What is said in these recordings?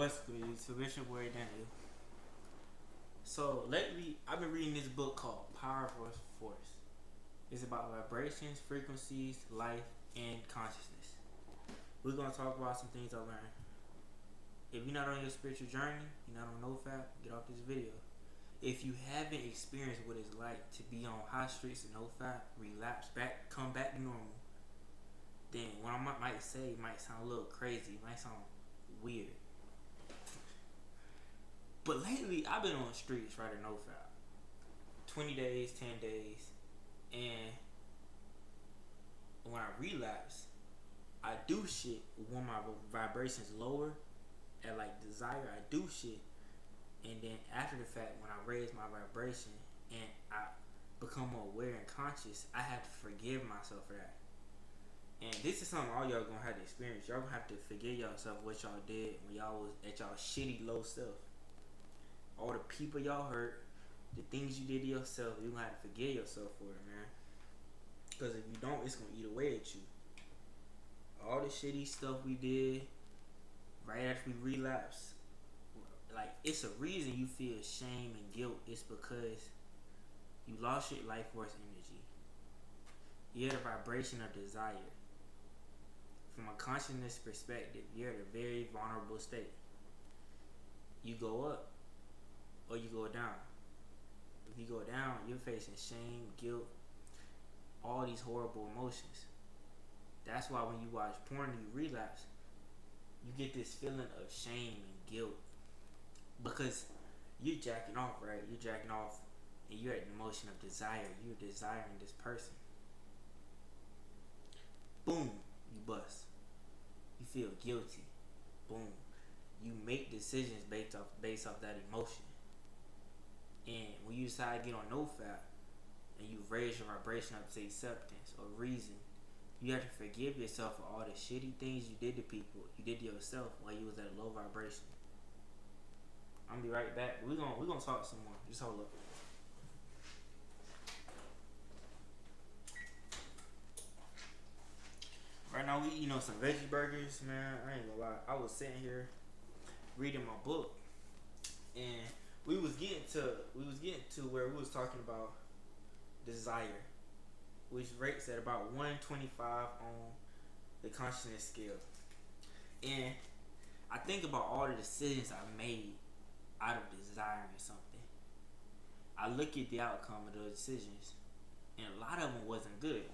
What's good? So it's your boy Daniel. So lately, I've been reading this book called Power vs. Force. It's about vibrations, frequencies, life, and consciousness. We're gonna talk about some things I learned. If you're not on your spiritual journey, you're not on NoFap, get off this video. If you haven't experienced what it's like to be on high streets of NoFap, relapse back, come back to normal, then what I might say might sound a little crazy, might sound weird. But lately, I've been on the streets right at NoFap. 20 days, 10 days, and when I relapse, I do shit when my vibrations lower at like desire. I do shit, and then after the fact, when I raise my vibration and I become more aware and conscious, I have to forgive myself for that. And this is something all y'all gonna have to experience. Y'all gonna have to forgive yourself what y'all did when y'all was at y'all shitty low self. All the people y'all hurt, the things you did to yourself, you gonna have to forgive yourself for it, man. Because if you don't, it's gonna eat away at you. All the shitty stuff we did right after we relapse, like, it's a reason you feel shame and guilt. It's because you lost your life force energy. You had a vibration of desire. From a consciousness perspective, you're at a very vulnerable state. You go up or you go down. If you go down, you're facing shame, guilt, all these horrible emotions. That's why when you watch porn and you relapse, you get this feeling of shame and guilt. Because you're jacking off, right? You're jacking off and you're at the emotion of desire. You're desiring this person. Boom, you bust. You feel guilty. Boom. You make decisions based off that emotion. And when you decide to get on NoFap and you raise your vibration up to acceptance or reason, you have to forgive yourself for all the shitty things you did to people, you did to yourself while you was at a low vibration. I'm gonna be right back. We're gonna talk some more. Just hold up. Right now we eating on some veggie burgers, man. I ain't gonna lie. I was sitting here reading my book, and we was getting to where we was talking about desire, which rates at about 125 on the consciousness scale. And I think about all the decisions I made out of desiring something. I look at the outcome of those decisions, and a lot of them wasn't good.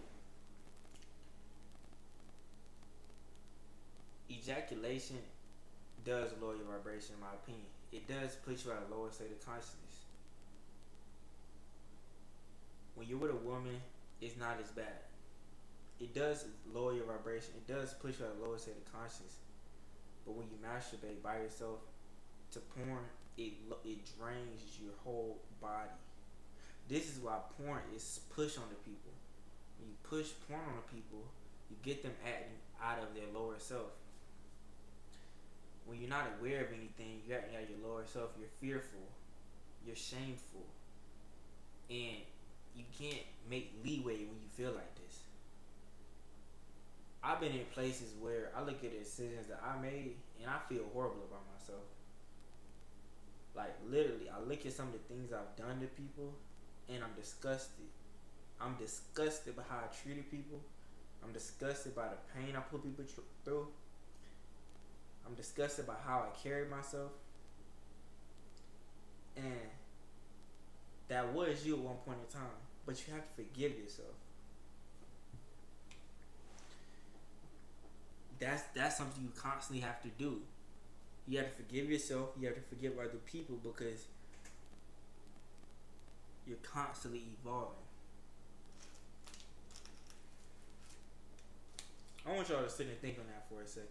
Ejaculation does lower your vibration, in my opinion. It does put you at a lower state of consciousness. When you're with a woman, it's not as bad. It does lower your vibration. It does put you at a lower state of consciousness. But when you masturbate by yourself to porn, it drains your whole body. This is why porn is pushed on the people. When you push porn on the people, you get them acting out of their lower self. When you're not aware of anything, you're acting out of your lower self. You're fearful. You're shameful. And you can't make leeway when you feel like this. I've been in places where I look at the decisions that I made and I feel horrible about myself. Like, literally, I look at some of the things I've done to people and I'm disgusted. I'm disgusted by how I treated people. I'm disgusted by the pain I put people through. I'm disgusted by how I carried myself. And that was you at one point in time. But you have to forgive yourself. That's something you constantly have to do. You have to forgive yourself. You have to forgive other people because you're constantly evolving. I want y'all to sit and think on that for a second.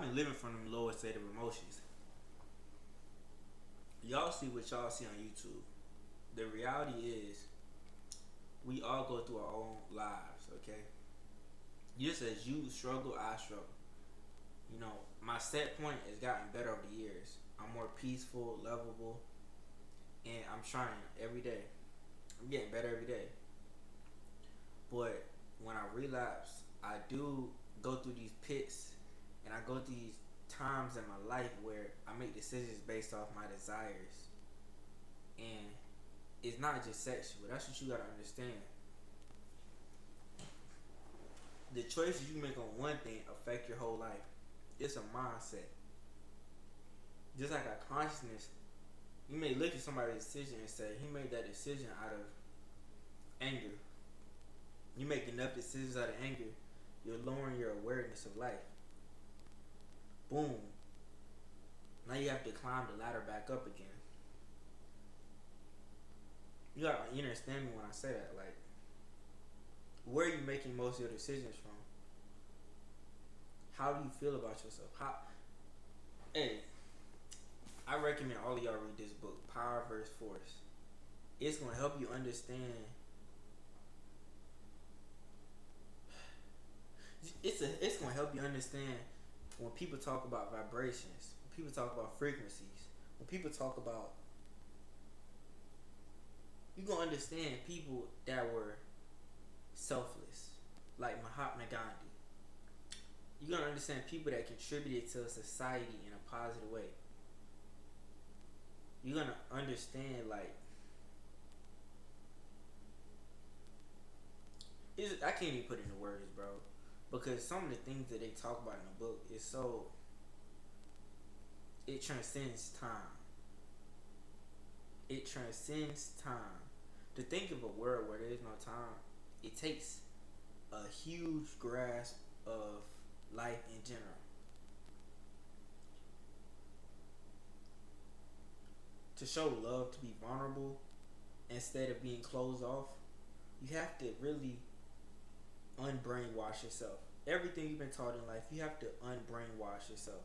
been living from them lower state of emotions. Y'all see what y'all see on YouTube. The reality is, we all go through our own lives, okay? Just as you struggle, I struggle. You know, my set point has gotten better over the years. I'm more peaceful, lovable, and I'm trying every day. I'm getting better every day. But when I relapse, I do go through these pits, and I go through these times in my life where I make decisions based off my desires. And it's not just sexual. That's what you gotta understand. The choices you make on one thing affect your whole life. It's a mindset. Just like a consciousness, you may look at somebody's decision and say, he made that decision out of anger. You make enough decisions out of anger, you're lowering your awareness of life. Boom. Now you have to climb the ladder back up again. You gotta understand me when I say that. Like, where are you making most of your decisions from? How do you feel about yourself? Hey, I recommend all of y'all read this book, Power vs. Force. It's gonna help you understand. It's gonna help you understand when people talk about vibrations, when people talk about frequencies, when people talk about. You gonna understand people that were selfless, like Mahatma Gandhi. You're gonna understand people that contributed to society in a positive way. You're gonna understand, like, I can't even put it into words, bro, because some of the things that they talk about in the book is so, it transcends time. It transcends time. To think of a world where there is no time, it takes a huge grasp of life in general. To show love, to be vulnerable, instead of being closed off, you have to really unbrainwash yourself. Everything you've been taught in life, you have to unbrainwash yourself.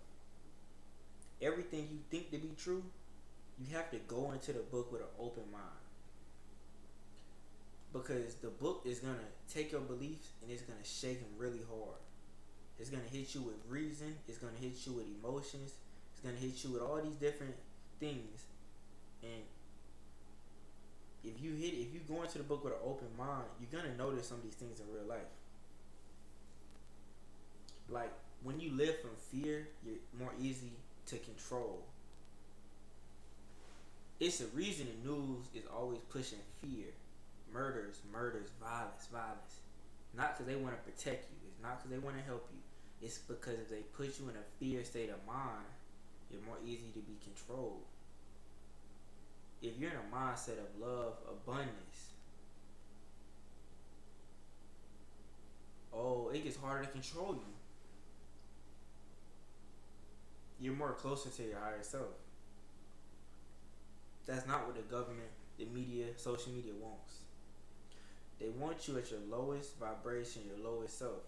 Everything you think to be true, you have to go into the book with an open mind. Because the book is going to take your beliefs and it's going to shake them really hard. It's going to hit you with reason. It's going to hit you with emotions. It's going to hit you with all these different things. And if you go into the book with an open mind, you're going to notice some of these things in real life. Like, when you live from fear, you're more easy to control. It's a reason the news is always pushing fear. Murders, violence. Not because they want to protect you. It's not because they want to help you. It's because if they put you in a fear state of mind, you're more easy to be controlled. If you're in a mindset of love, abundance, it gets harder to control you. You're more closer to your higher self. That's not what the government, the media, social media wants. They want you at your lowest vibration, your lowest self.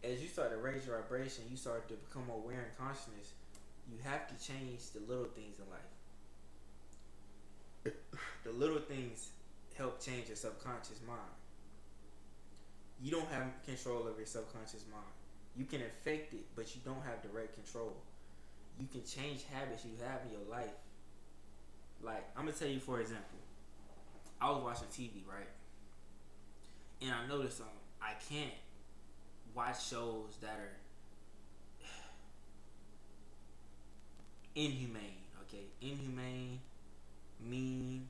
As you start to raise your vibration, you start to become aware and consciousness. You have to change the little things in life. The little things help change your subconscious mind. You don't have control of your subconscious mind. You can affect it, but you don't have direct control. You can change habits you have in your life. Like, I'm going to tell you, for example, I was watching TV, right? And I noticed I can't watch shows that are inhumane, okay? Inhumane, mean,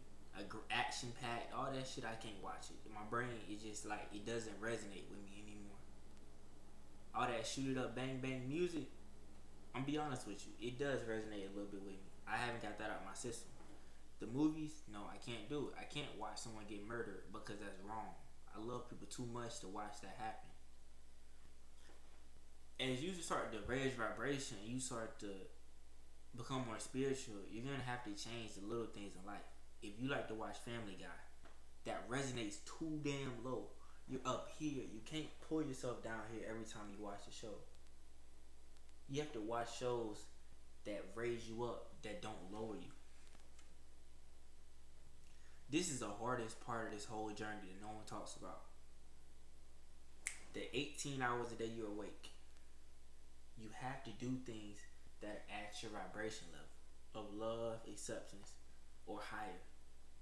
action-packed, all that shit, I can't watch it. My brain is just like, it doesn't resonate with me anymore. All that shoot it up, bang, bang music, I'm be honest with you, it does resonate a little bit with me. I haven't got that out of my system. The movies, no, I can't do it. I can't watch someone get murdered because that's wrong. I love people too much to watch that happen. As you start to raise vibration, you start to become more spiritual, you're going to have to change the little things in life. If you like to watch Family Guy, that resonates too damn low. You're up here. You can't pull yourself down here every time you watch the show. You have to watch shows that raise you up, that don't lower you. This is the hardest part of this whole journey that no one talks about. The 18 hours a day you're awake, you have to do things that are at your vibration level of love, acceptance, or higher.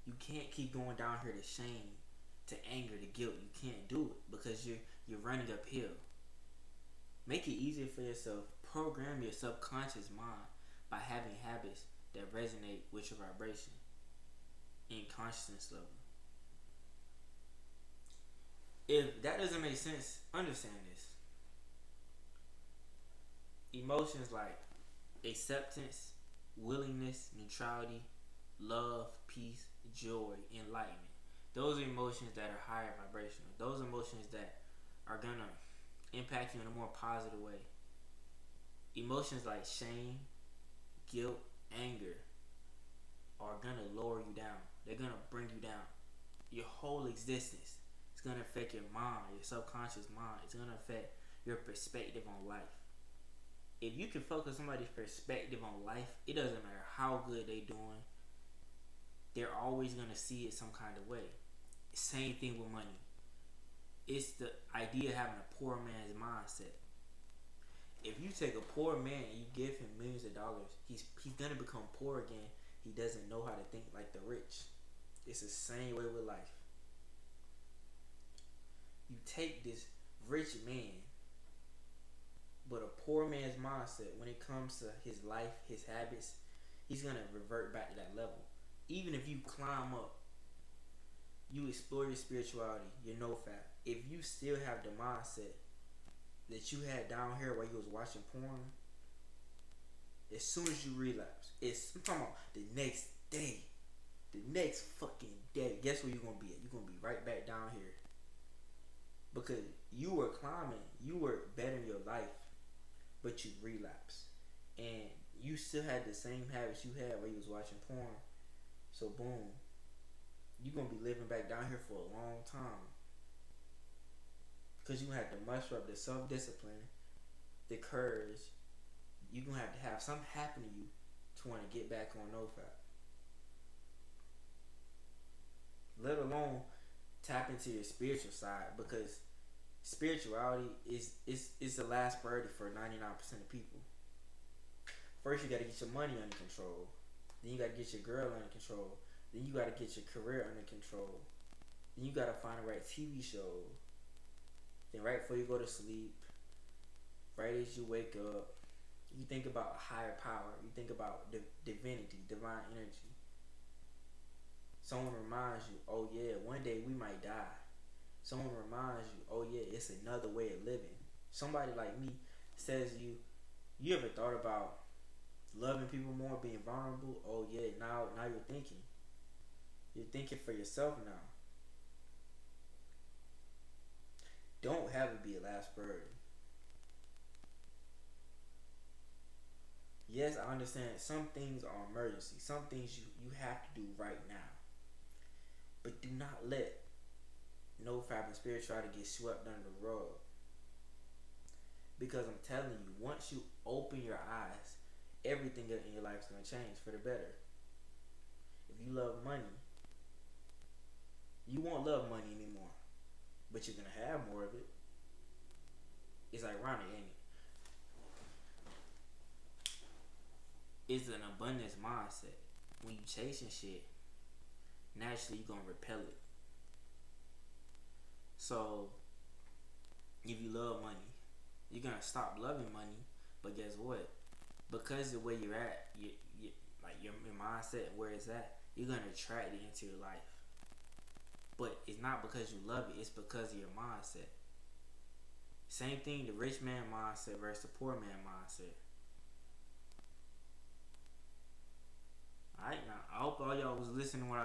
You can't keep going down here to shame, to anger, to guilt. You can't do it because you're running uphill. Make it easier for yourself. Program your subconscious mind by having habits that resonate with your vibration and consciousness level. If that doesn't make sense, understand this. Emotions like acceptance, willingness, neutrality, love, peace, joy, enlightenment. Those are emotions that are higher vibrational. Those emotions that are gonna impact you in a more positive way. Emotions like shame, guilt, anger are gonna lower you down. They're gonna bring you down. Your whole existence. It's gonna affect your mind, your subconscious mind. It's gonna affect your perspective on life. If you can focus somebody's perspective on life, it doesn't matter how good they doing. They're always gonna see it some kind of way. Same thing with money. It's the idea of having a poor man's mindset. If you take a poor man and you give him millions of dollars, he's gonna become poor again. He doesn't know how to think like the rich. It's the same way with life. You take this rich man, but a poor man's mindset, when it comes to his life, his habits, he's gonna revert back to that level. Even if you climb up, you explore your spirituality, your no-fap. If you still have the mindset that you had down here while you was watching porn, as soon as you relapse, I'm talking about the next day, the next fucking day, guess where you're gonna be at? You're gonna be right back down here. Because you were climbing, you were bettering your life, but you relapsed. And you still had the same habits you had while you was watching porn. So boom, you're going to be living back down here for a long time. Because you have to muster up the self-discipline, the courage. You're going to have something happen to you to want to get back on NoFap. Let alone tap into your spiritual side, because spirituality is the last priority for 99% of people. First, you got to get your money under control. Then you got to get your girl under control. Then you got to get your career under control. Then you got to find the right TV show. Then right before you go to sleep, right as you wake up, you think about a higher power. You think about divinity, divine energy. Someone reminds you, oh yeah, one day we might die. Someone reminds you, oh yeah, it's another way of living. Somebody like me says you ever thought about loving people more, being vulnerable? Oh yeah, now you're thinking. You're thinking for yourself now. Don't have it be a last priority. Yes, I understand some things are emergency. Some things you have to do right now. But do not let NoFap and spirituality get swept under the rug. Because I'm telling you, once you open your eyes, everything in your life is going to change for the better. If you love money, you won't love money anymore. But you're going to have more of it. It's ironic, ain't it? It's an abundance mindset. When you chasing shit, naturally you're going to repel it. So, if you love money, you're going to stop loving money. But guess what? Because the way you're at, like your mindset, where it's at, you're going to attract it into your life. But it's not because you love it, it's because of your mindset. Same thing, the rich man mindset versus the poor man mindset. Alright, now I hope all y'all was listening to what I